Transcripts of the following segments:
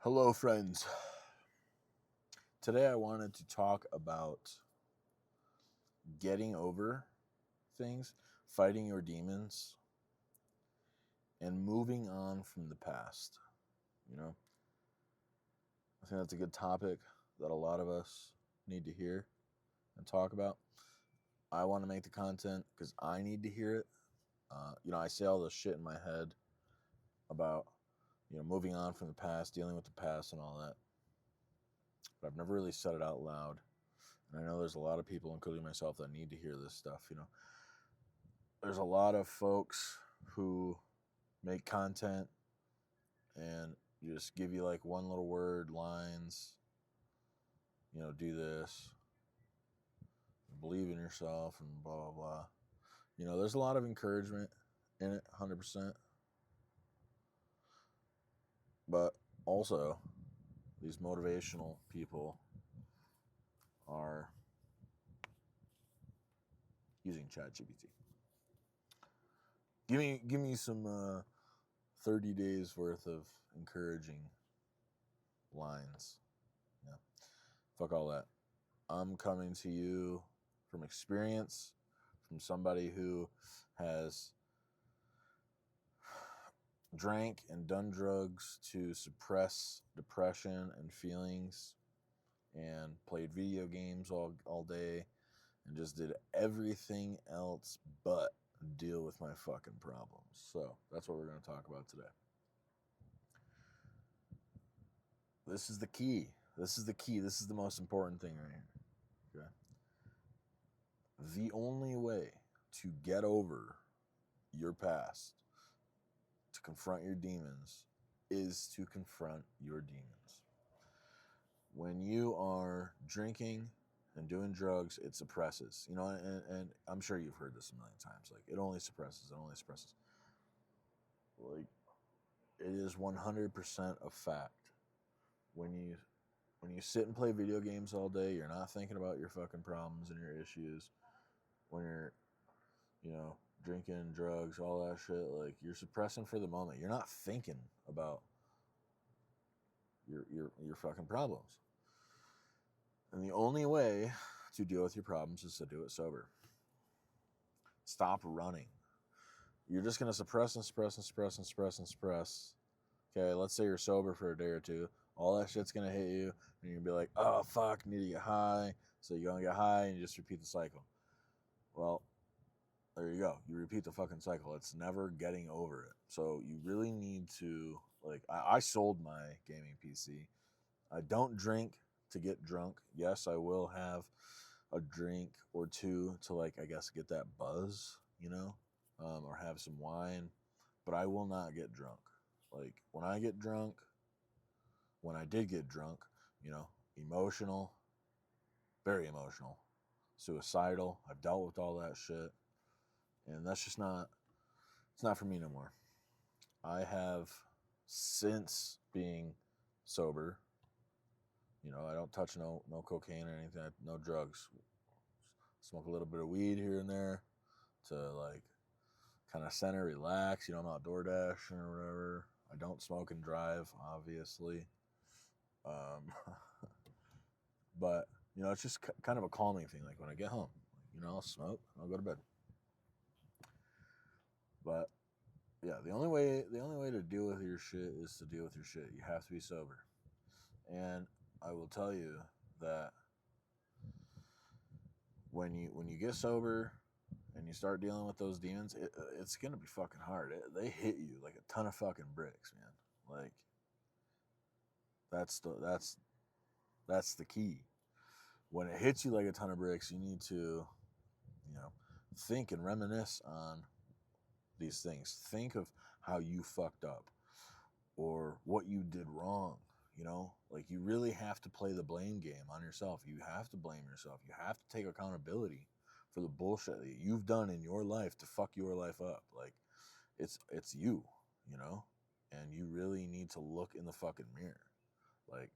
Hello, friends. Today I wanted to talk about getting over things, fighting your demons, and moving on from the past. You know, I think that's a good topic that a lot of us need to hear and talk about. I want to make the content because I need to hear it. I say all this shit in my head about, moving on from the past, dealing with the past, and all that. But I've never really said it out loud. And I know there's a lot of people, including myself, that need to hear this stuff. There's a lot of folks who make content and just give you like one little word, lines, do this, believe in yourself, and blah, blah, blah. There's a lot of encouragement in it, 100%. But also, these motivational people are using ChatGPT. Give me some 30 days worth of encouraging lines. Yeah. Fuck all that. I'm coming to you from experience, from somebody who has drank and done drugs to suppress depression and feelings, and played video games all day, and just did everything else but deal with my fucking problems. So that's what we're going to talk about today. This is the key. This is the most important thing right here. Okay. The only way to get over your past, to confront your demons, is to confront your demons. When you are drinking and doing drugs, it suppresses. And I'm sure you've heard this a million times. Like, it only suppresses. Like, it is 100% a fact. When you sit and play video games all day, you're not thinking about your fucking problems and your issues. When you're, drinking, drugs, all that shit, like, you're suppressing for the moment. You're not thinking about your fucking problems. And the only way to deal with your problems is to do it sober. Stop running. You're just going to suppress and suppress and suppress and suppress and suppress. Okay, let's say you're sober for a day or two. All that shit's going to hit you, and you're going to be like, oh, fuck, need to get high. So you're going to get high, and you just repeat the cycle. Well, there you go. You repeat the fucking cycle. It's never getting over it. So you really need to, like, I sold my gaming PC. I don't drink to get drunk. Yes, I will have a drink or two to, like, I guess, get that buzz, or have some wine. But I will not get drunk. Like, when I did get drunk, emotional, very emotional, suicidal. I've dealt with all that shit. And that's just it's not for me no more. I have, since being sober, I don't touch no cocaine or anything, no drugs. Smoke a little bit of weed here and there to, like, kind of center, relax. I'm out DoorDash or whatever. I don't smoke and drive, obviously. But, it's just kind of a calming thing. Like, when I get home, I'll smoke, I'll go to bed. But yeah, the only way to deal with your shit is to deal with your shit. You have to be sober. And I will tell you that when you get sober and you start dealing with those demons, it's gonna be fucking hard. They hit you like a ton of fucking bricks, man. Like, that's the key. When it hits you like a ton of bricks, you need to, think and reminisce on these things. Think of how you fucked up or what you did wrong. Like, you really have to play the blame game on yourself. You have to blame yourself. You have to take accountability for the bullshit that you've done in your life to fuck your life up. Like, it's you, and you really need to look in the fucking mirror. Like,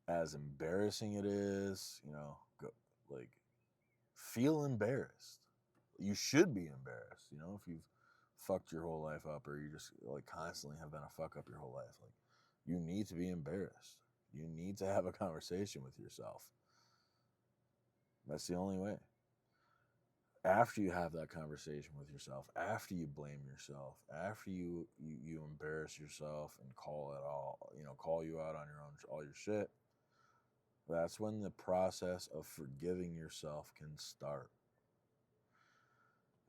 as embarrassing it is, feel embarrassed. You should be embarrassed, if you've fucked your whole life up, or you just, like, constantly have been a fuck up your whole life. Like, You need to be embarrassed. You need to have a conversation with yourself. That's the only way. After you have that conversation with yourself, after you blame yourself, after you embarrass yourself and call it all, call you out on your own, all your shit, that's when the process of forgiving yourself can start.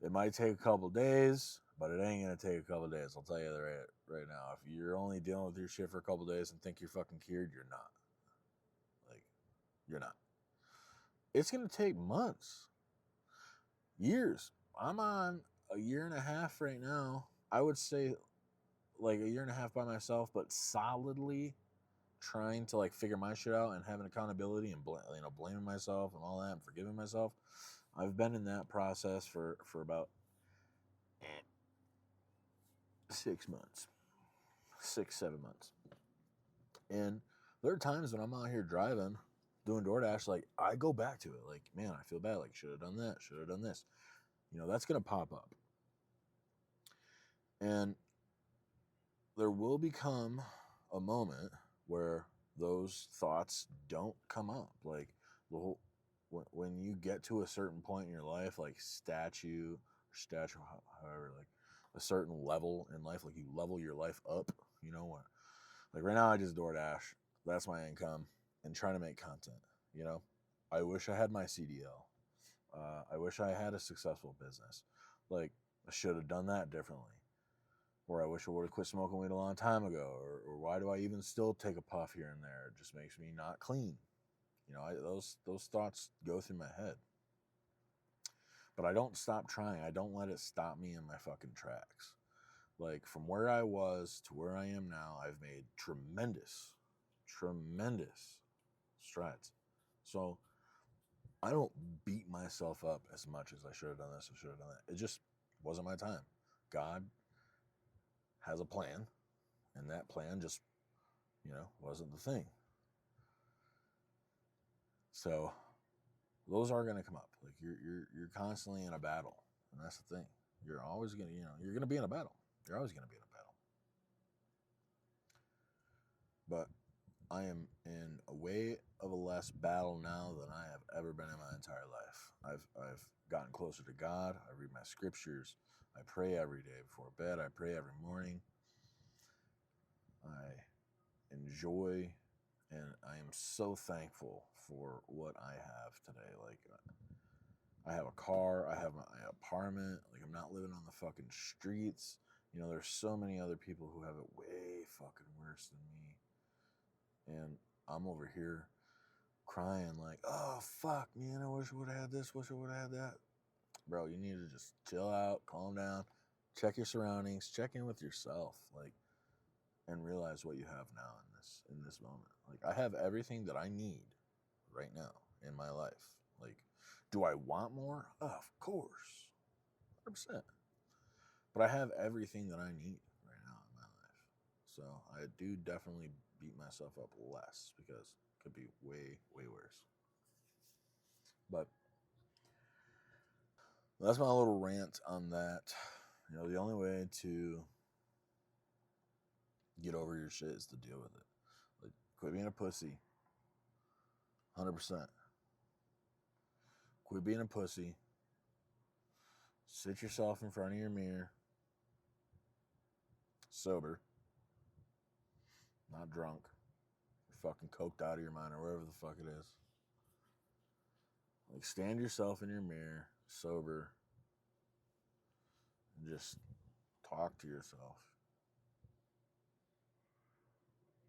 It might take a couple days, but it ain't gonna take a couple days. I'll tell you that right now. If you're only dealing with your shit for a couple days and think you're fucking cured, you're not. Like, you're not. It's gonna take months, years. I'm on a year and a half right now. I would say like a year and a half by myself, but solidly trying to like figure my shit out and having accountability and blaming myself and all that and forgiving myself. I've been in that process for about 6 months, 6-7 months, and there are times when I'm out here driving, doing DoorDash, like I go back to it, like man, I feel bad, like should have done that, should have done this. That's gonna pop up, and there will become a moment where those thoughts don't come up. Like the whole, when you get to a certain point in your life, like however, like a certain level in life, like you level your life up. You know what? Like right now, I just DoorDash. That's my income, and trying to make content. I wish I had my CDL. I wish I had a successful business. Like I should have done that differently. Or I wish I would have quit smoking weed a long time ago, or why do I even still take a puff here and there? It just makes me not clean. Those thoughts go through my head, but I don't stop trying. I don't let it stop me in my fucking tracks. Like from where I was to where I am now, I've made tremendous, tremendous strides. So I don't beat myself up as much as I should have done this, I should have done that. It just wasn't my time. God has a plan, and that plan just wasn't the thing. So those are going to come up. Like you're constantly in a battle, and that's the thing. You're always going to you're going to be in a battle. You're always going to be in a battle. But I am in a way of a less battle now than I have ever been in my entire life. I've gotten closer to God. I read my scriptures. I pray every day before bed. I pray every morning. I enjoy, and I am so thankful for what I have today. Like I have a car, I have my apartment, like I'm not living on the fucking streets. There's so many other people who have it way fucking worse than me. And I'm over here crying like, oh fuck, man, I wish I would have had this, wish I would have had that. Bro, you need to just chill out, calm down, check your surroundings, check in with yourself, like, and realize what you have now in this moment. Like I have everything that I need right now in my life. Like, do I want more? Of course, 100%. But I have everything that I need right now in my life. So I do definitely beat myself up less because it could be way, way worse. But that's my little rant on that. The only way to get over your shit is to deal with it. Like, quit being a pussy. 100%. Quit being a pussy. Sit yourself in front of your mirror. Sober. Not drunk. You're fucking coked out of your mind or wherever the fuck it is. Like, stand yourself in your mirror, sober, and just talk to yourself.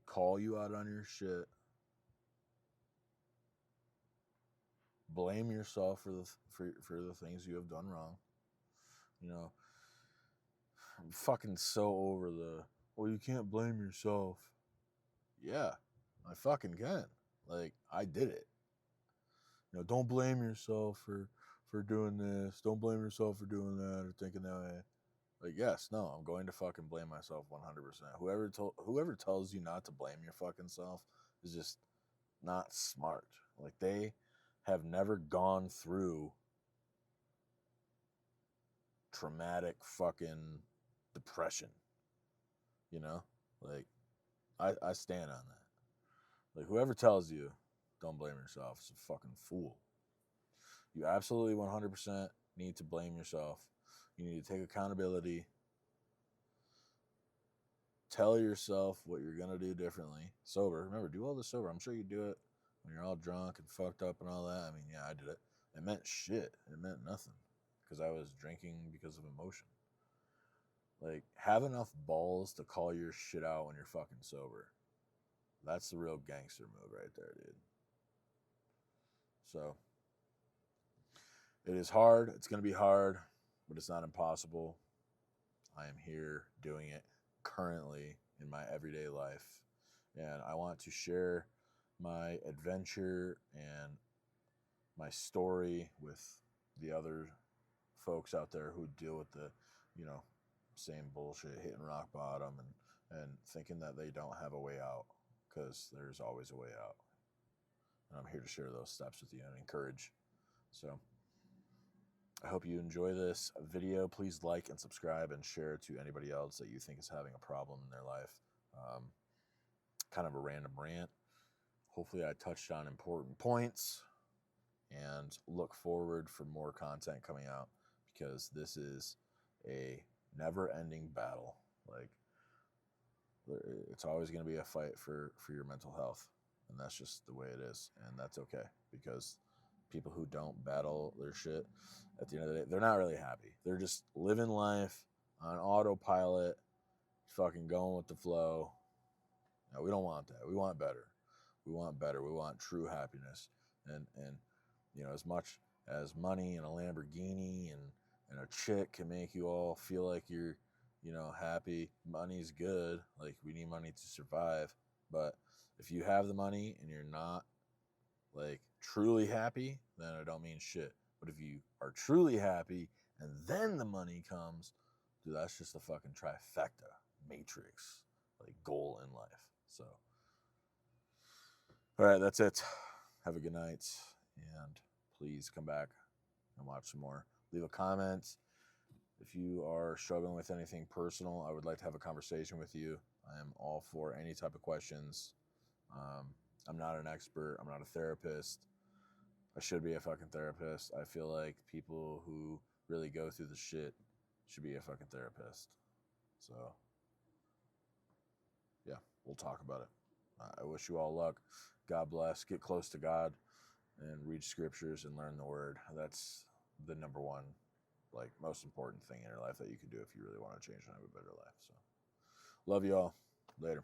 Call you out on your shit. Blame yourself for the things you have done wrong. I'm fucking so over well, you can't blame yourself. Yeah, I fucking can. Like, I did it. Don't blame yourself for doing this. Don't blame yourself for doing that or thinking that way. Like, yes, no, I'm going to fucking blame myself 100%. Whoever tells you not to blame your fucking self is just not smart. Like, they have never gone through traumatic fucking depression. Like, I stand on that. Like, whoever tells you don't blame yourself is a fucking fool. You absolutely 100% need to blame yourself. You need to take accountability. Tell yourself what you're going to do differently. Sober. Remember, do all this sober. I'm sure you do it when you're all drunk and fucked up and all that. I mean, yeah, I did it. It meant shit. It meant nothing because I was drinking because of emotion. Like, have enough balls to call your shit out when you're fucking sober. That's the real gangster move right there, dude. So, it is hard. It's going to be hard, but it's not impossible. I am here doing it currently in my everyday life. And I want to share my adventure and my story with the other folks out there who deal with the, same bullshit, hitting rock bottom and thinking that they don't have a way out, because there's always a way out. And I'm here to share those steps with you and encourage. So I hope you enjoy this video. Please like and subscribe and share to anybody else that you think is having a problem in their life. Kind of a random rant. Hopefully I touched on important points, and look forward for more content coming out, because this is a never-ending battle. Like, it's always going to be a fight for your mental health, and that's just the way it is, and that's okay, because people who don't battle their shit, at the end of the day, they're not really happy. They're just living life on autopilot, fucking going with the flow. No, we don't want that. We want better. We want better. We want true happiness. And as much as money and a Lamborghini and a chick can make you all feel like you're, happy, money's good. Like, we need money to survive. But if you have the money and you're not, like, truly happy, then I don't mean shit. But if you are truly happy and then the money comes, dude, that's just a fucking trifecta matrix, like, goal in life. So, all right, that's it. Have a good night, and please come back and watch some more. Leave a comment. If you are struggling with anything personal, I would like to have a conversation with you. I am all for any type of questions. I'm not an expert. I'm not a therapist. I should be a fucking therapist. I feel like people who really go through the shit should be a fucking therapist. So, yeah, we'll talk about it. I wish you all luck. God bless. Get close to God and read scriptures and learn the word. That's the number one, like, most important thing in your life that you can do if you really want to change and have a better life. So, love you all. Later.